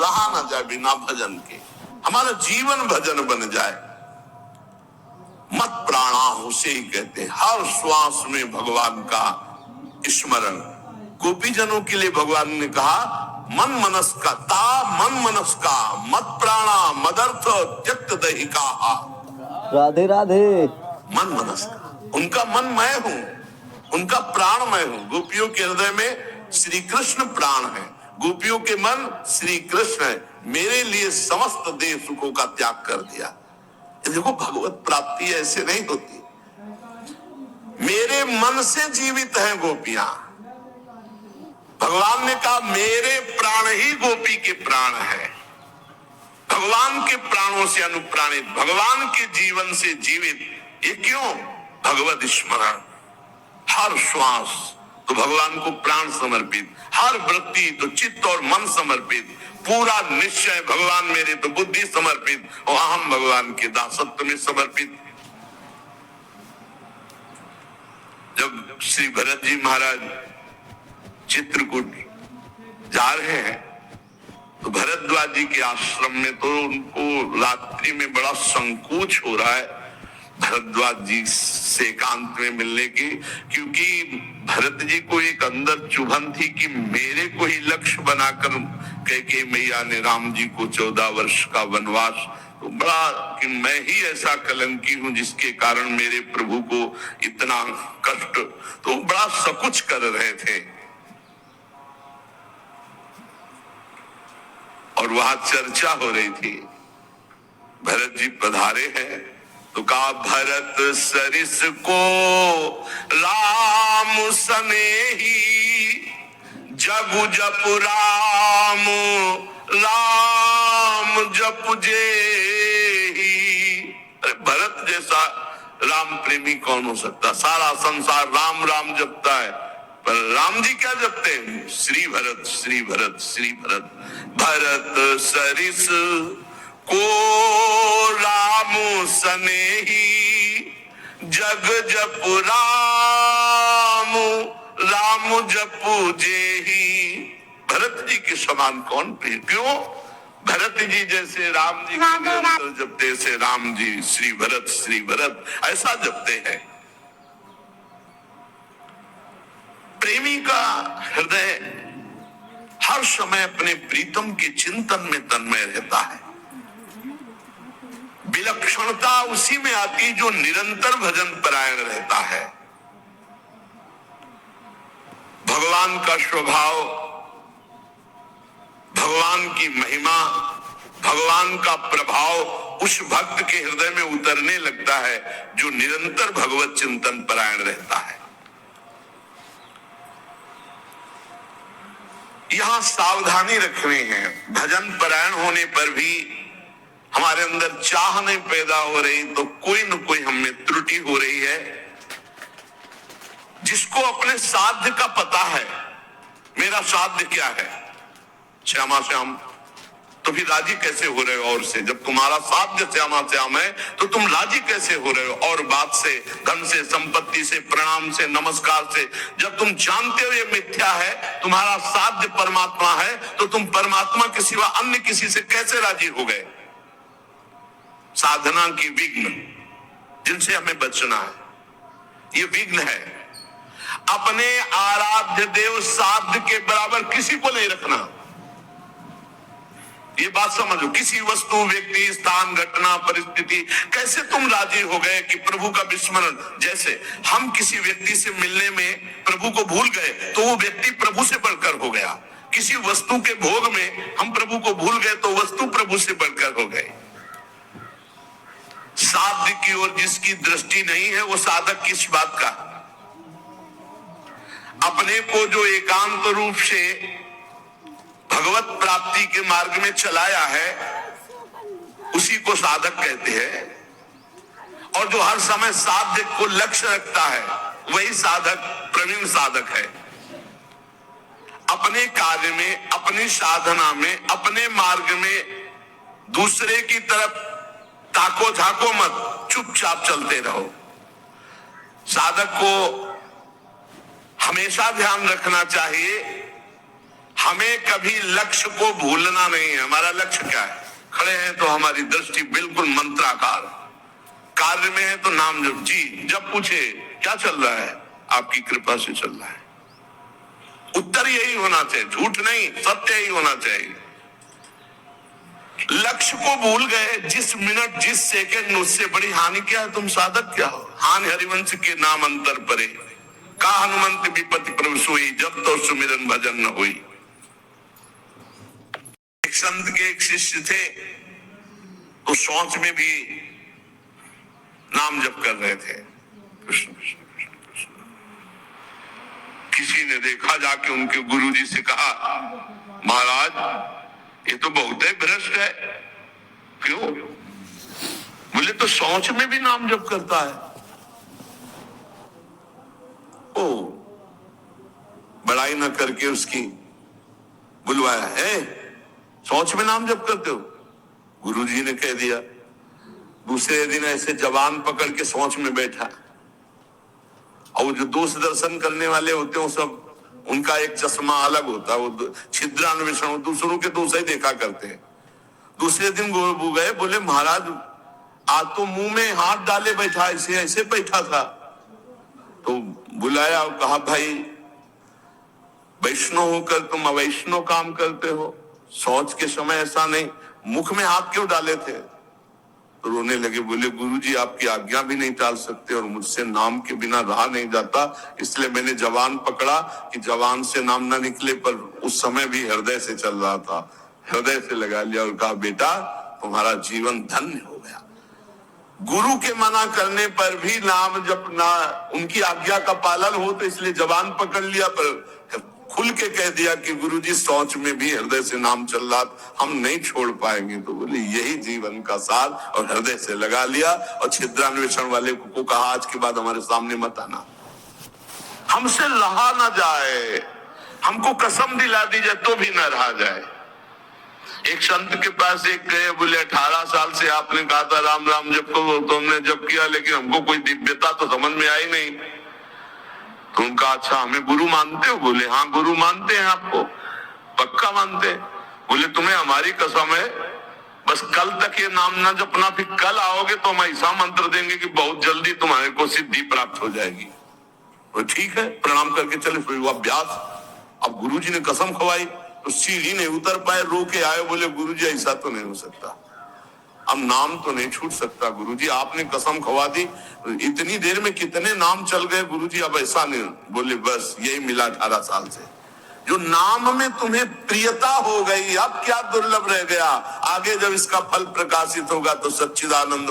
रहा ना जाए बिना भजन के, हमारा जीवन भजन बन जाए। मत प्राणा उसे ही कहते हैं, हर श्वास में भगवान का स्मरण। गोपीजनों के लिए भगवान ने कहा मन मनस का ता मन मनस का मत प्राणा मदर्थ त्यक्त दहिका। राधे राधे। मन मनस का, उनका मन मैं हूं, उनका प्राण मैं हूं। गोपियों के हृदय में श्री कृष्ण प्राण है, गोपियों के मन श्री कृष्ण है। मेरे लिए समस्त देह सुखों का त्याग कर दिया। देखो भगवत प्राप्ति ऐसे नहीं होती। मेरे मन से जीवित हैं गोपियां। भगवान ने कहा मेरे प्राण ही गोपी के प्राण है। भगवान के प्राणों से अनुप्राणित, भगवान के जीवन से जीवित। ये क्यों? भगवत स्मरण। हर श्वास तो भगवान को प्राण समर्पित, हर वृत्ति तो चित्त और मन समर्पित, पूरा निश्चय भगवान मेरे तो बुद्धि समर्पित और अहम भगवान के दासत्व में समर्पित। जब श्री भरत जी महाराज चित्रकूट जा रहे हैं तो भरद्वाज जी के आश्रम में तो उनको रात्रि में बड़ा संकोच हो रहा है भरद्वाज जी से एकांत में मिलने की, क्योंकि भरत जी को एक अंदर चुभन थी कि मेरे को ही लक्ष्य बनाकर कैकेयी मैया ने राम जी को 14 वर्ष का वनवास, तो बड़ा कि मैं ही ऐसा कलंकी हूं जिसके कारण मेरे प्रभु को इतना कष्ट, तो बड़ा सकुच कर रहे थे। और वहां चर्चा हो रही थी। भरत जी पधारे हैं तो कहा भरत सरिस को राम सनेही जगु जप राम राम जप जेही। अरे भरत जैसा राम प्रेमी कौन हो सकता? सारा संसार राम राम जपता है, पर राम जी क्या जपते हैं? श्री भरत श्री भरत श्री भरत। भरत सरिस को राम सनेही जग जप राम राम जपु जेही। भरत जी के समान कौन प्रिय? क्यों? भरत जी जैसे राम जी को निरंतर जपते से राम जी श्री भरत ऐसा जपते हैं। प्रेमी का हृदय हर समय अपने प्रीतम के चिंतन में तन्मय रहता है। विलक्षणता उसी में आती जो निरंतर भजन परायण रहता है। भगवान का स्वभाव, भगवान की महिमा, भगवान का प्रभाव उस भक्त के हृदय में उतरने लगता है जो निरंतर भगवत चिंतन परायण रहता है। यहां सावधानी रखनी है। भजन परायण होने पर भी हमारे अंदर चाह नहीं पैदा हो रही तो कोई न कोई हमें त्रुटि हो रही है। जिसको अपने साध्य का पता है, मेरा साध्य क्या है, श्यामा श्याम, तो फिर राजी कैसे हो रहे हो? और से जब तुम्हारा साध्य श्यामा श्याम है तो तुम राजी कैसे हो रहे हो? और बात से, धन से, संपत्ति से, प्रणाम से, नमस्कार से, जब तुम जानते हो ये मिथ्या है, तुम्हारा साध्य परमात्मा है, तो तुम परमात्मा के सिवा अन्य किसी से कैसे राजी हो गए? साधना की विघ्न जिनसे हमें बचना है, ये विघ्न है। अपने आराध्य देव साध्य के बराबर किसी को नहीं रखना। ये बात समझो। किसी वस्तु, व्यक्ति, स्थान, घटना, परिस्थिति, कैसे तुम राजी हो गए कि प्रभु का विस्मरण? जैसे हम किसी व्यक्ति से मिलने में प्रभु को भूल गए तो वो व्यक्ति प्रभु से बढ़कर हो गया। किसी वस्तु के भोग में हम प्रभु को भूल गए तो वस्तु प्रभु से बढ़कर हो गई। साध्य की ओर जिसकी दृष्टि नहीं है वो साधक किस बात का? अपने को जो एकांत रूप से भगवत प्राप्ति के मार्ग में चलाया है उसी को साधक कहते हैं। और जो हर समय साध्य को लक्ष्य रखता है वही साधक, प्रवीण साधक है। अपने कार्य में, अपनी साधना में, अपने मार्ग में दूसरे की तरफ ताको झाको मत, चुपचाप चलते रहो। साधक को हमेशा ध्यान रखना चाहिए हमें कभी लक्ष्य को भूलना नहीं है। हमारा लक्ष्य क्या है? खड़े हैं तो हमारी दृष्टि बिल्कुल मंत्राकार, कार्य में है तो नाम जप। जी जब पूछे क्या चल रहा है, आपकी कृपा से चल रहा है। उत्तर यही होना चाहिए, झूठ नहीं, सत्य ही होना चाहिए। लक्ष्य को भूल गए, जिस मिनट जिस सेकंड, उससे बड़ी हानि क्या है? तुम साधक क्या हो? हानि हरिवंश के नाम अंतर परे, का हनुमंत विपत्ति प्रभु सोई, जब तो सुमिरन भजन न हुई। एक संत के एक शिष्य थे, तो सोच में भी नाम जप कर रहे थे, कृष्ण कृष्ण कृष्ण कृष्ण। किसी ने देखा, जाके उनके गुरुजी से कहा, महाराज ये तो बहुत ही भ्रष्ट है। क्यों? बोले तो सोच में भी नाम जप करता है। ओ बड़ाई न करके उसकी बुलवाया है, सोच में नाम जप करते हो? गुरुजी ने कह दिया। दूसरे दिन ऐसे जवान पकड़ के सोच में बैठा, और जो दोष दर्शन करने वाले होते हैं सब, उनका एक चश्मा अलग होता है, वो छिद्रान्वेषण, दूसरों के दोष ही देखा करते हैं। दूसरे दिन गुरु गए, बोले महाराज आज तो मुंह में हाथ डाले बैठा, ऐसे ऐसे बैठा था। तो बुलाया और कहा, भाई वैष्णव होकर तुम अवैष्णव काम करते हो, सोच के समय ऐसा नहीं, मुख में हाथ क्यों डाले थे? तो रोने लगे, बोले गुरुजी आपकी आज्ञा भी नहीं टाल सकते, और मुझसे नाम के बिना रहा नहीं जाता, इसलिए मैंने जवान पकड़ा कि जवान से नाम ना निकले, पर उस समय भी हृदय से चल रहा था, हृदय से लगा लिया और कहा बेटा तुम्हारा जीवन धन्य हो गया। गुरु के मना करने पर भी नाम जपना, उनकी आज्ञा का पालन हो, तो इसलिए जवान पकड़ लिया, पर खुल के कह दिया कि गुरुजी सोच में भी हृदय से नाम चल रहा, हम नहीं छोड़ पाएंगे। तो बोले यही जीवन का सार, और हृदय से लगा लिया। और छिद्रान्वेषण वाले को कहा, आज के बाद हमारे सामने मत आना, हमसे रहा ना जाए, हमको कसम दिला दी जाए तो भी न रहा जाए। एक संत के पास एक गए, बोले 18 साल से आपने कहा था राम राम जप करो, तो हमने जप किया, लेकिन हमको कोई दिव्यता तो समझ में आई नहीं। तो उनका अच्छा हमें गुरु मानते हो? बोले हाँ गुरु मानते हैं, आपको पक्का मानते हैं। बोले तुम्हें हमारी कसम है, बस कल तक ये नाम ना जपना, फिर कल आओगे तो हम ऐसा मंत्र देंगे कि बहुत जल्दी तुम्हारे को सिद्धि प्राप्त हो जाएगी। तो ठीक है, प्रणाम करके चले। फिर वो अभ्यास, अब गुरुजी ने कसम खवाई तो सीढ़ी नहीं उतर पाए, रो के आए, बोले गुरुजी ऐसा तो नहीं हो सकता, अब नाम तो नहीं छूट सकता। गुरुजी आपने कसम खवा दी, इतनी देर में कितने नाम चल गए गुरुजी, अब ऐसा नहीं। बोले बस यही मिला 18 साल से, जो नाम में तुम्हें प्रियता हो गई, अब क्या दुर्लभ रह गया? आगे जब इसका फल प्रकाशित होगा तो सच्चिदानंद